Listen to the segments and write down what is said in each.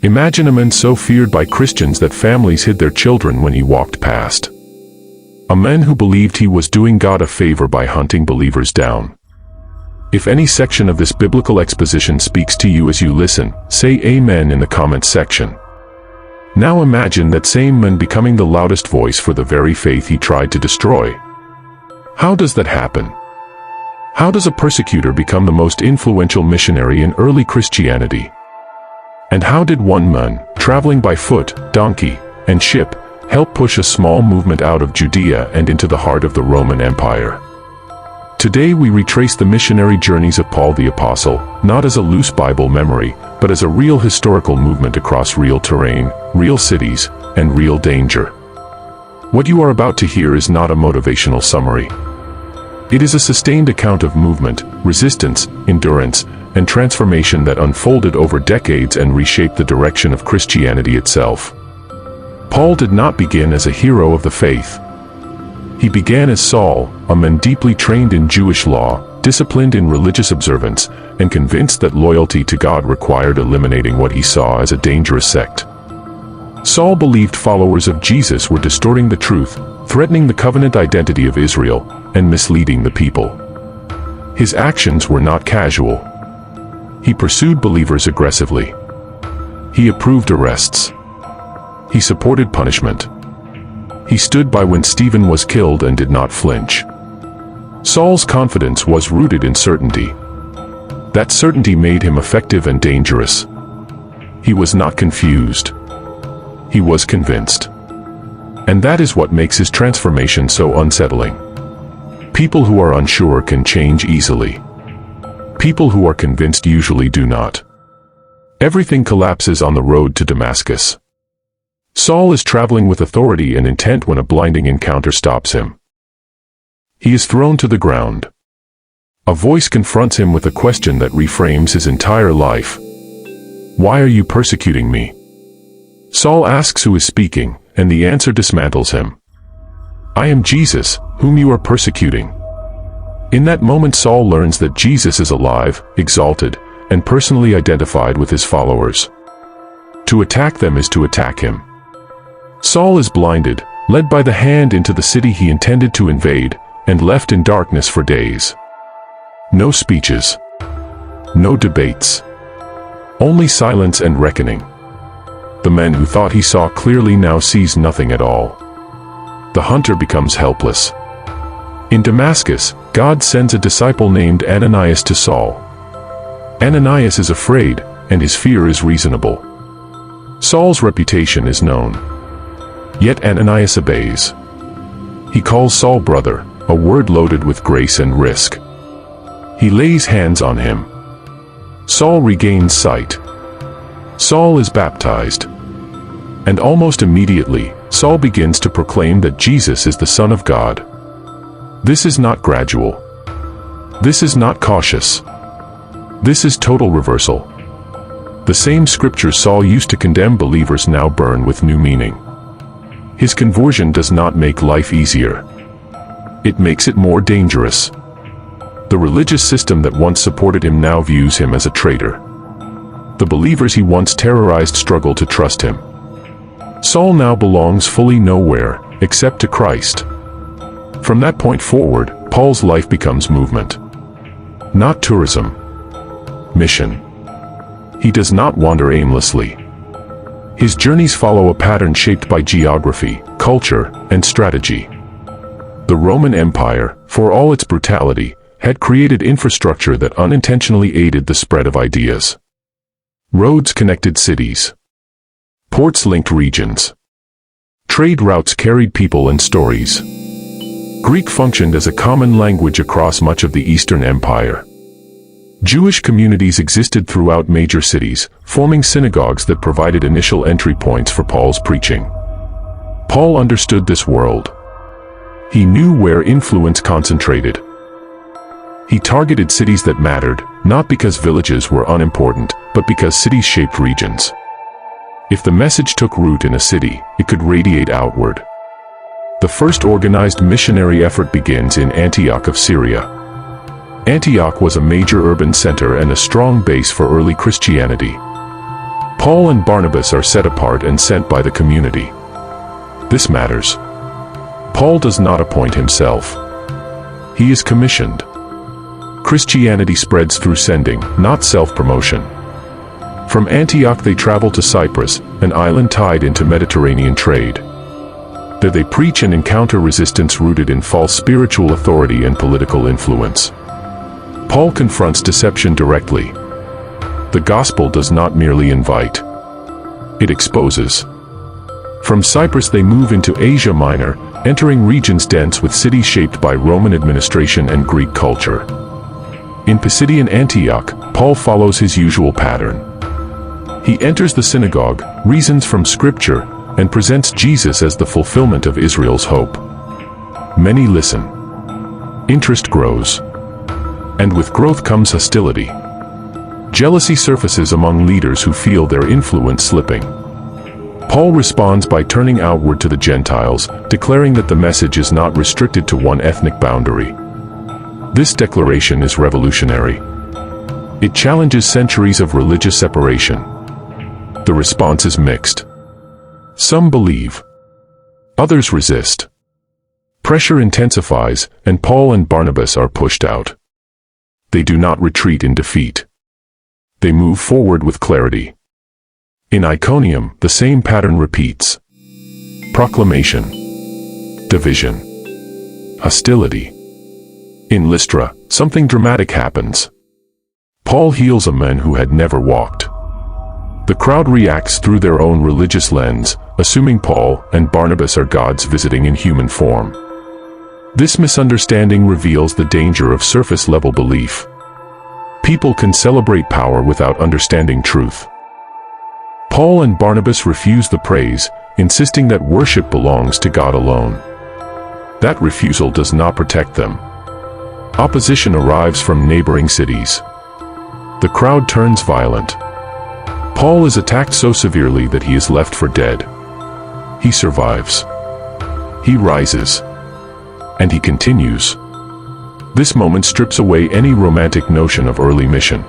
Imagine a man so feared by Christians that families hid their children when he walked past. A man who believed he was doing God a favor by hunting believers down. If any section of this biblical exposition speaks to you as you listen, say Amen in the comments section. Now imagine that same man becoming the loudest voice for the very faith he tried to destroy. How does that happen? How does a persecutor become the most influential missionary in early Christianity? And how did one man, traveling by foot, donkey, and ship, help push a small movement out of Judea and into the heart of the Roman Empire? Today we retrace the missionary journeys of Paul the Apostle, not as a loose Bible memory, but as a real historical movement across real terrain, real cities, and real danger. What you are about to hear is not a motivational summary. It is a sustained account of movement, resistance, endurance, and transformation that unfolded over decades and reshaped the direction of Christianity itself. Paul did not begin as a hero of the faith. He began as Saul, a man deeply trained in Jewish law, disciplined in religious observance, and convinced that loyalty to God required eliminating what he saw as a dangerous sect. Saul believed followers of Jesus were distorting the truth, threatening the covenant identity of Israel, and misleading the people. His actions were not casual. He pursued believers aggressively. He approved arrests. He supported punishment. He stood by when Stephen was killed and did not flinch. Saul's confidence was rooted in certainty. That certainty made him effective and dangerous. He was not confused. He was convinced. And that is what makes his transformation so unsettling. People who are unsure can change easily. People who are convinced usually do not. Everything collapses on the road to Damascus. Saul is traveling with authority and intent when a blinding encounter stops him. He is thrown to the ground. A voice confronts him with a question that reframes his entire life. Why are you persecuting me? Saul asks who is speaking, and the answer dismantles him. I am Jesus, whom you are persecuting. In that moment Saul learns that Jesus is alive, exalted, and personally identified with his followers. To attack them is to attack him. Saul is blinded, led by the hand into the city he intended to invade, and left in darkness for days. No speeches. No debates. Only silence and reckoning. The man who thought he saw clearly now sees nothing at all. The hunter becomes helpless. In Damascus, God sends a disciple named Ananias to Saul. Ananias is afraid, and his fear is reasonable. Saul's reputation is known. Yet Ananias obeys. He calls Saul brother, a word loaded with grace and risk. He lays hands on him. Saul regains sight. Saul is baptized. And almost immediately, Saul begins to proclaim that Jesus is the Son of God. This is not gradual. This is not cautious. This is total reversal. The same scriptures Saul used to condemn believers now burn with new meaning. His conversion does not make life easier. It makes it more dangerous. The religious system that once supported him now views him as a traitor. The believers he once terrorized struggle to trust him. Saul now belongs fully nowhere, except to Christ. From that point forward, Paul's life becomes movement. Not tourism. Mission. He does not wander aimlessly. His journeys follow a pattern shaped by geography, culture, and strategy. The Roman Empire, for all its brutality, had created infrastructure that unintentionally aided the spread of ideas. Roads connected cities. Ports linked regions. Trade routes carried people and stories. Greek functioned as a common language across much of the Eastern Empire. Jewish communities existed throughout major cities, forming synagogues that provided initial entry points for Paul's preaching. Paul understood this world. He knew where influence concentrated. He targeted cities that mattered, not because villages were unimportant, but because cities shaped regions. If the message took root in a city, it could radiate outward. The first organized missionary effort begins in Antioch of Syria. Antioch was a major urban center and a strong base for early Christianity. Paul and Barnabas are set apart and sent by the community. This matters. Paul does not appoint himself. He is commissioned. Christianity spreads through sending, not self-promotion. From Antioch they travel to Cyprus, an island tied into Mediterranean trade. There they preach and encounter resistance rooted in false spiritual authority and political influence. Paul confronts deception directly. The gospel does not merely invite. It exposes. From Cyprus they move into Asia Minor, entering regions dense with cities shaped by Roman administration and Greek culture. In Pisidian Antioch, Paul follows his usual pattern. He enters the synagogue, reasons from Scripture, and presents Jesus as the fulfillment of Israel's hope. Many listen. Interest grows. And with growth comes hostility. Jealousy surfaces among leaders who feel their influence slipping. Paul responds by turning outward to the Gentiles, declaring that the message is not restricted to one ethnic boundary. This declaration is revolutionary. It challenges centuries of religious separation. The response is mixed. Some believe. Others resist. Pressure intensifies, and Paul and Barnabas are pushed out. They do not retreat in defeat. They move forward with clarity. In Iconium, the same pattern repeats. Proclamation. Division. Hostility. In Lystra, something dramatic happens. Paul heals a man who had never walked. The crowd reacts through their own religious lens, assuming Paul and Barnabas are gods visiting in human form. This misunderstanding reveals the danger of surface-level belief. People can celebrate power without understanding truth. Paul and Barnabas refuse the praise, insisting that worship belongs to God alone. That refusal does not protect them. Opposition arrives from neighboring cities. The crowd turns violent. Paul is attacked so severely that he is left for dead. He survives. He rises. And he continues. This moment strips away any romantic notion of early mission.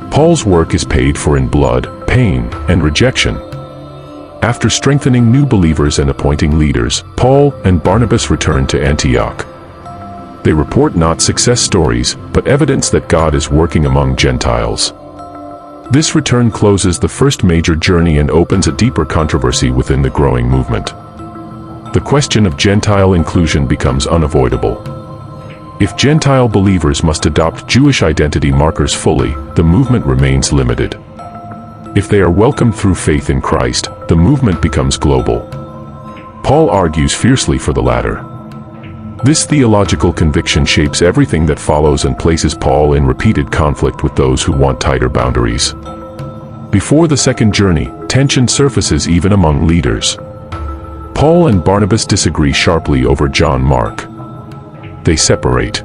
Paul's work is paid for in blood, pain, and rejection. After strengthening new believers and appointing leaders, Paul and Barnabas return to Antioch. They report not success stories, but evidence that God is working among Gentiles. This return closes the first major journey and opens a deeper controversy within the growing movement. The question of Gentile inclusion becomes unavoidable. If Gentile believers must adopt Jewish identity markers fully, the movement remains limited. If they are welcomed through faith in Christ, the movement becomes global. Paul argues fiercely for the latter. This theological conviction shapes everything that follows and places Paul in repeated conflict with those who want tighter boundaries. Before the second journey, tension surfaces even among leaders. Paul and Barnabas disagree sharply over John Mark. They separate.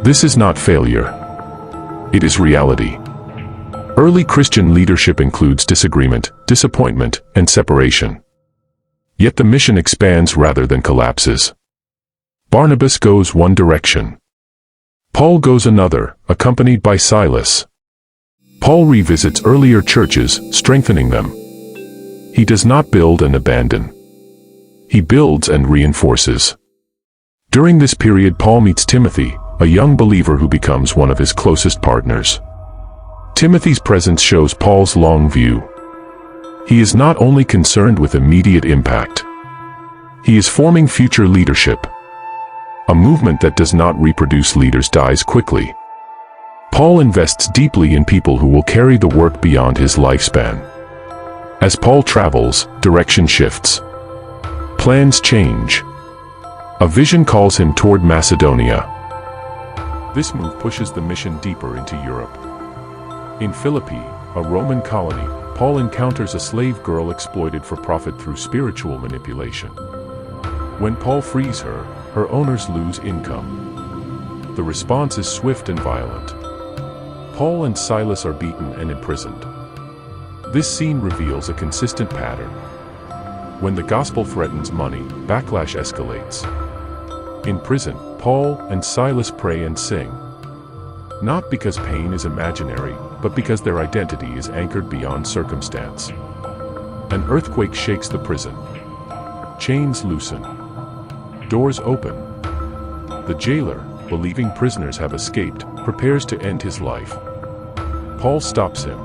This is not failure. It is reality. Early Christian leadership includes disagreement, disappointment, and separation. Yet the mission expands rather than collapses. Barnabas goes one direction. Paul goes another, accompanied by Silas. Paul revisits earlier churches, strengthening them. He does not build and abandon. He builds and reinforces. During this period, Paul meets Timothy, a young believer who becomes one of his closest partners. Timothy's presence shows Paul's long view. He is not only concerned with immediate impact. He is forming future leadership. A movement that does not reproduce leaders dies quickly. Paul invests deeply in people who will carry the work beyond his lifespan. As Paul travels, direction shifts. Plans change. A vision calls him toward Macedonia. This move pushes the mission deeper into Europe. In Philippi, a Roman colony, Paul encounters a slave girl exploited for profit through spiritual manipulation. When Paul frees her, her owners lose income. The response is swift and violent. Paul and Silas are beaten and imprisoned. This scene reveals a consistent pattern. When the gospel threatens money, backlash escalates. In prison, Paul and Silas pray and sing. Not because pain is imaginary, but because their identity is anchored beyond circumstance. An earthquake shakes the prison. Chains loosen. Doors open. The jailer, believing prisoners have escaped, prepares to end his life. Paul stops him.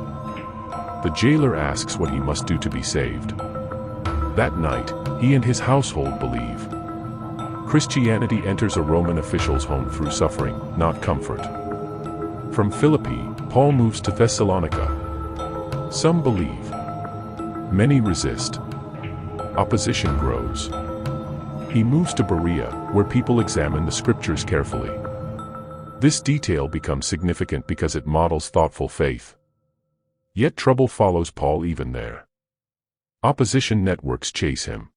The jailer asks what he must do to be saved. That night, he and his household believe. Christianity enters a Roman official's home through suffering, not comfort. From Philippi, Paul moves to Thessalonica. Some believe. Many resist. Opposition grows. He moves to Berea, where people examine the scriptures carefully. This detail becomes significant because it models thoughtful faith. Yet trouble follows Paul even there. Opposition networks chase him.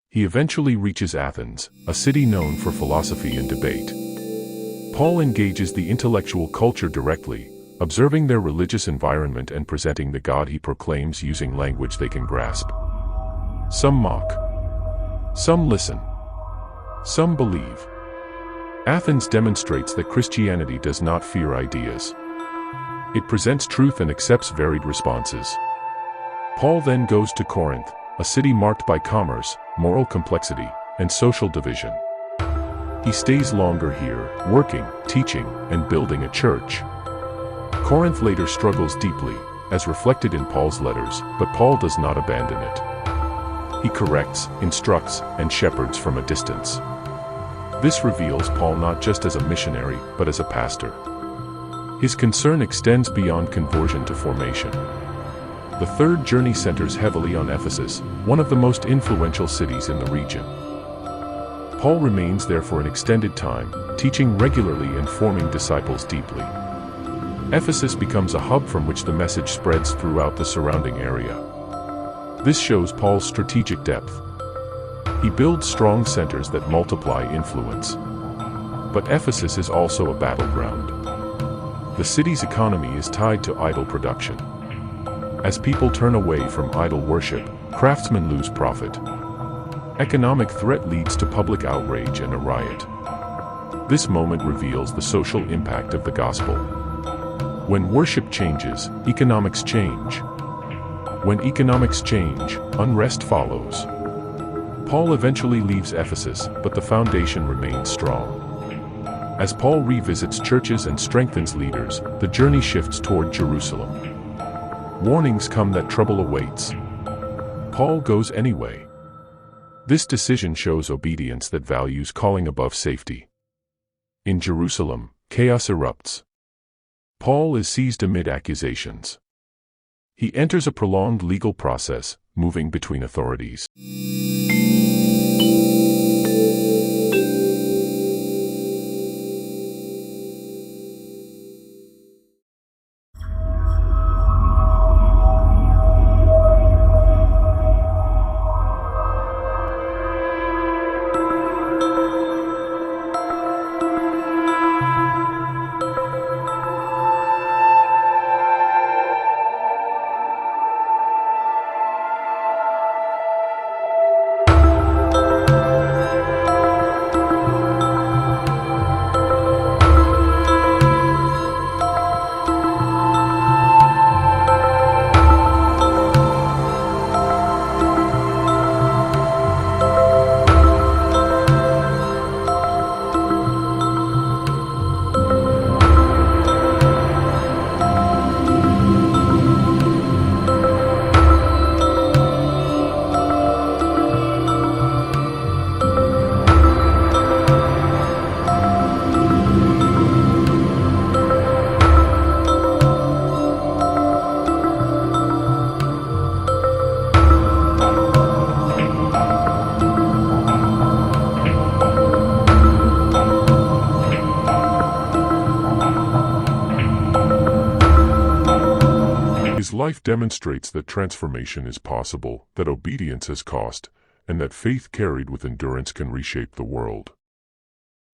He eventually reaches Athens, a city known for philosophy and debate. Paul engages the intellectual culture directly, observing their religious environment and presenting the God he proclaims using language they can grasp. Some mock. Some listen. Some believe. Athens demonstrates that Christianity does not fear ideas. It presents truth and accepts varied responses. Paul then goes to Corinth, a city marked by commerce, moral complexity, and social division. He stays longer here, working, teaching, and building a church. Corinth later struggles deeply, as reflected in Paul's letters, but Paul does not abandon it. He corrects, instructs, and shepherds from a distance. This reveals Paul not just as a missionary, but as a pastor. His concern extends beyond conversion to formation. The third journey centers heavily on Ephesus, one of the most influential cities in the region. Paul remains there for an extended time, teaching regularly and forming disciples deeply. Ephesus becomes a hub from which the message spreads throughout the surrounding area. This shows Paul's strategic depth. He builds strong centers that multiply influence. But Ephesus is also a battleground. The city's economy is tied to idol production. As people turn away from idol worship, craftsmen lose profit. Economic threat leads to public outrage and a riot. This moment reveals the social impact of the gospel. When worship changes, economics change. When economics change, unrest follows. Paul eventually leaves Ephesus, but the foundation remains strong. As Paul revisits churches and strengthens leaders, the journey shifts toward Jerusalem. Warnings come that trouble awaits. Paul goes anyway. This decision shows obedience that values calling above safety. In Jerusalem, chaos erupts. Paul is seized amid accusations. He enters a prolonged legal process, moving between authorities. His life demonstrates that transformation is possible, that obedience has cost, and that faith carried with endurance can reshape the world.